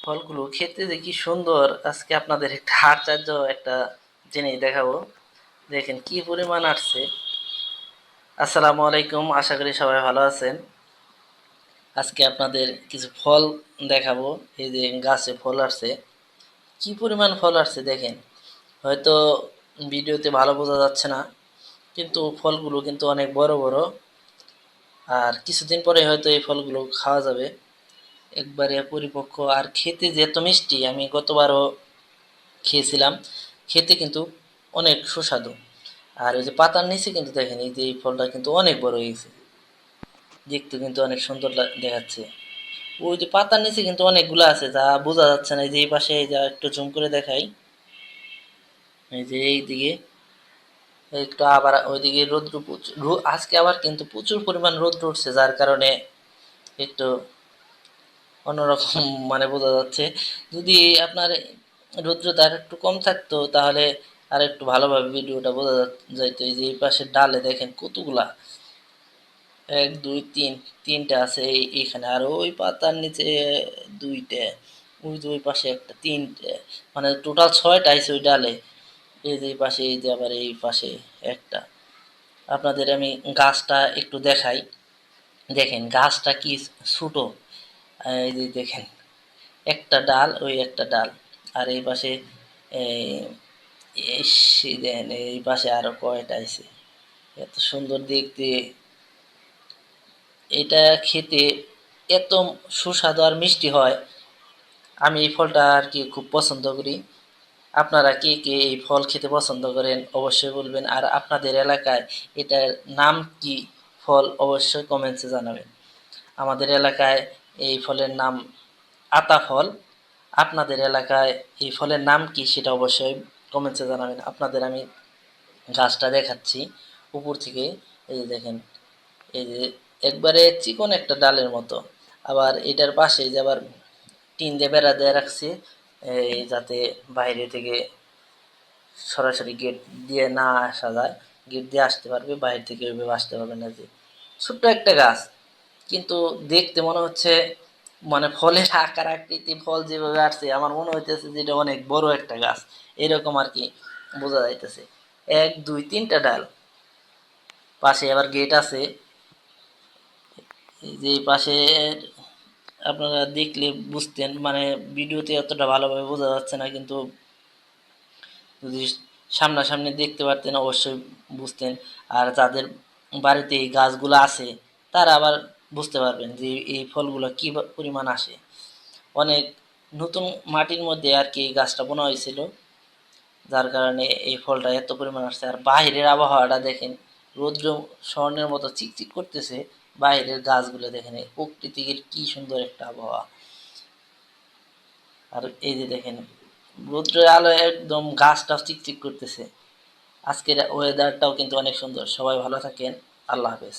ফলগুলো খেতে যে কি সুন্দর, আজকে আপনাদের একটা আশ্চর্য একটা জিনিস দেখাবো। দেখেন কি পরিমাণ আসছে। আসসালামু আলাইকুম, আশা করি সবাই ভালো আছেন। আজকে আপনাদের কিছু ফল দেখাবো। এই যে গাছে ফল আসছে, কি পরিমাণ ফল আসছে দেখেন। হয়তো ভিডিওতে ভালো বোঝা যাচ্ছে না, কিন্তু ফলগুলো কিন্তু অনেক বড় বড়। আর কিছুদিন পরে হয়তো এই ফলগুলো খাওয়া যাবে, একবারে পরিপক্ক। আর খেতে যে এত মিষ্টি, আমি গতবারও খেয়েছিলাম, খেতে কিন্তু অনেক সুস্বাদু। আর ওই যে পাতার নিচে কিন্তু দেখেন, এই যে এই ফলটা কিন্তু অনেক বড় হয়েছে, দেখতে কিন্তু অনেক সুন্দর দেখাচ্ছে। ওই যে পাতার নিচে কিন্তু অনেকগুলো আছে, যা বোঝা যাচ্ছে না। এই যে এই পাশে, যা একটু জুম করে দেখাই, এই যে এই দিকে একটু, আবার ওইদিকে রৌদ্র প্রচুর, আজকে আবার কিন্তু প্রচুর পরিমাণ রৌদ্র উঠছে, যার কারণে একটু অন্যরকম মানে বোঝা যাচ্ছে। যদি আপনার রৌদ্রটা আর একটু কম থাকতো, তাহলে আর একটু ভালোভাবে ভিডিওটা বোঝা যাইতো। এই যে এই পাশের ডালে দেখেন কতগুলা, এক দুই তিন, তিনটা আছে এইখানে। আর ওই পাতার নিচে দুইটা, ওই যে ওই পাশে একটা, তিনটে, মানে টোটাল ছয়টা আছে ওই ডালে। এই যে এই পাশে, এই যে আবার এই পাশে একটা। আপনাদের আমি গাছটা একটু দেখাই। দেখেন গাছটা কি ছোট। এই যে দেখেন, একটা ডাল, ওই একটা ডাল। আর এই পাশে এই দেন, এই পাশে আরো কয়টা আছে, এত সুন্দর দেখতে। এটা খেতে এত সুস্বাদু আর মিষ্টি হয়। আমি এই ফলটা আর কি খুব পছন্দ করি। আপনারা কে কে এই ফল খেতে পছন্দ করেন অবশ্যই বলবেন। আর আপনাদের এলাকায় এটার নাম কি ফল, অবশ্যই কমেন্টসে জানাবেন। আমাদের এলাকায় এই ফলের নাম আতা ফল। আপনাদের এলাকায় এই ফলের নাম কি সেটা অবশ্যই কমেন্টসে জানাবেন। আপনাদের আমি গাছটা দেখাচ্ছি উপর থেকে। এই যে দেখেন, এই যে একবারে চিকন একটা ডালের মতো। আবার এটার পাশে যে আবার টিন দিয়ে বেড়া দিয়ে রাখছে, এই যাতে বাইরে থেকে সরাসরি গেট দিয়ে না আসা যায়। গেট দিয়ে আসতে পারবে, বাইরে থেকে ওইভাবে আসতে পারবে না। যে ছোট্ট একটা গাছ, কিন্তু দেখতে মনে হচ্ছে, মানে ফলের আকার আকৃতি, ফল যেভাবে আসছে, আমার মনে হইতেছে যে এটা অনেক বড় একটা গাছ, এরকম আর কি বোঝা যাইতেছে। এক দুই তিনটা ডাল, পাশে আবার গেট আছে। এই যে এই পাশে আপনারা দেখলে বুঝতেন, মানে ভিডিওতে অতটা ভালোভাবে বোঝা যাচ্ছে না, কিন্তু যদি সামনাসামনি দেখতে পারতেন অবশ্যই বুঝতেন। আর যাদের বাড়িতে এই গাছগুলো আছে, তারা আবার বুঝতে পারবেন যে এই ফলগুলো কী পরিমাণ আসে। অনেক নতুন মাটির মধ্যে আর কি এই গাছটা বোনা হয়েছিল, যার কারণে এই ফলটা এত পরিমাণ আসছে। আর বাহিরের আবহাওয়াটা দেখেন, রৌদ্র স্বর্ণের মতো চিকচিক করতেছে। বাইরের গাছগুলো দেখেন, প্রকৃতির কি সুন্দর একটা আবহাওয়া। আর এই যে দেখেন, রৌদ্রের আলোয় একদম গাছটা চিকচিক করতেছে। আজকের ওয়েদারটাও কিন্তু অনেক সুন্দর। সবাই ভালো থাকেন। আল্লাহ হাফেজ।